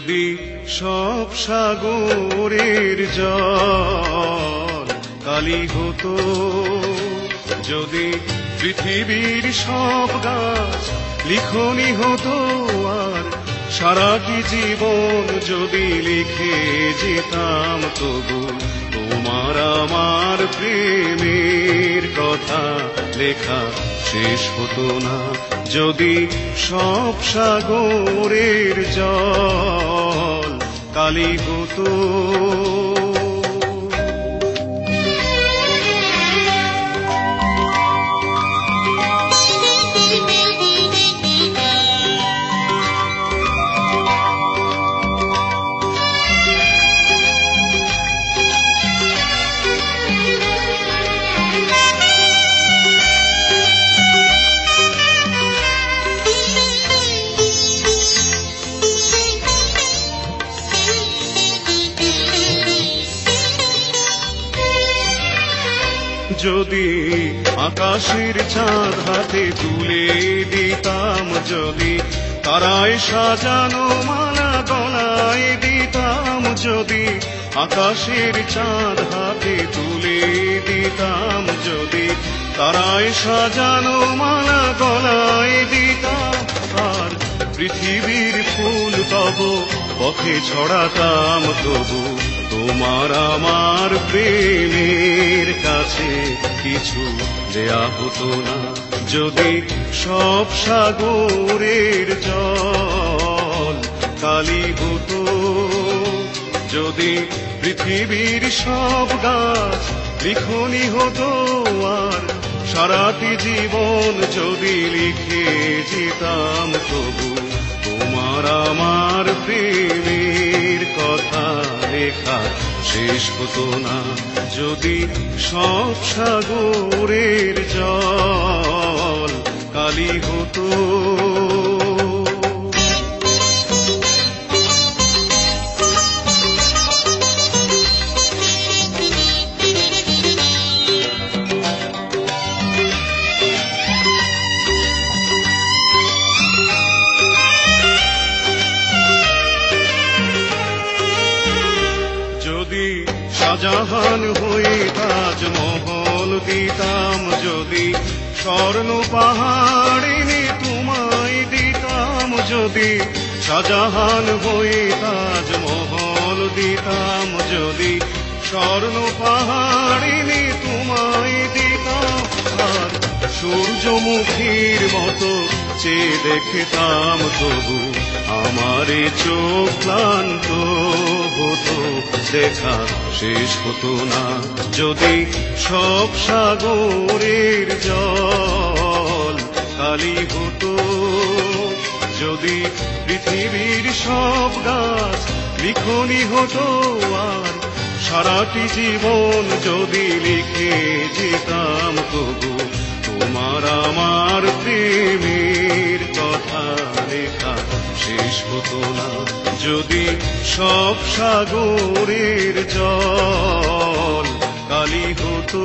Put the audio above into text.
যদি সব সাগরের জল কালি হতো, যদি পৃথিবীর সব গাছ লিখনি হতো, আর সারাটি জীবন যদি লিখে যেতাম, তবু তোমার আমার প্রেমের কথা লেখা শেষ হতো না। যদি সব সাগরের জল কালি হতো। যদি আকাশের চাঁদ হাতে তুলে দিতাম, যদি তারায় সাজানো মালা গলায় দিতাম, যদি আকাশের চাঁদ হাতে তুলে দিতাম, যদি তারায় সাজানো মালা গলায় দিতাম, আর পৃথিবীর ফুল তব পথে ছড়াতাম, তবু তোমার আমার প্রেমের কাছে কিছু দেয়া হতো না। যদি সব সাগরের জল কালি হতো, যদি পৃথিবীর সব গাছ লিখনি হতো, আর সারাটি জীবন যদি লিখে যেতাম, তবু তোমার আমার প্রেমের কথা লেখা শেষ হতো না। যদি সব সাগরের জল কালি হতো। যদি শাহজাহান হয়ে তাজমহল দিতাম, যদি স্বর্ণ পাহাড় এনে তোমায় দিতাম, যদি শাহজাহান হয়ে তাজমহল দিতাম, যদি স্বর্ণ পাহাড় এনে তোমায় দিতাম, আর সূর্যমুখীর মতো চেয়ে দেখতাম, তবু আমার চোখ ক্লান্ত হতো, দেখা শেষ হতো না। যদি সব সাগরের জল কালি হতো, যদি পৃথিবীর সব গাছ লিখনি হতো, আর সারাটি জীবন যদি লিখে যেতাম, তবু তোমার আমার প্রেমের কথা লেখা শেষ হতো না। যদি সব সাগরের জল কালি হতো।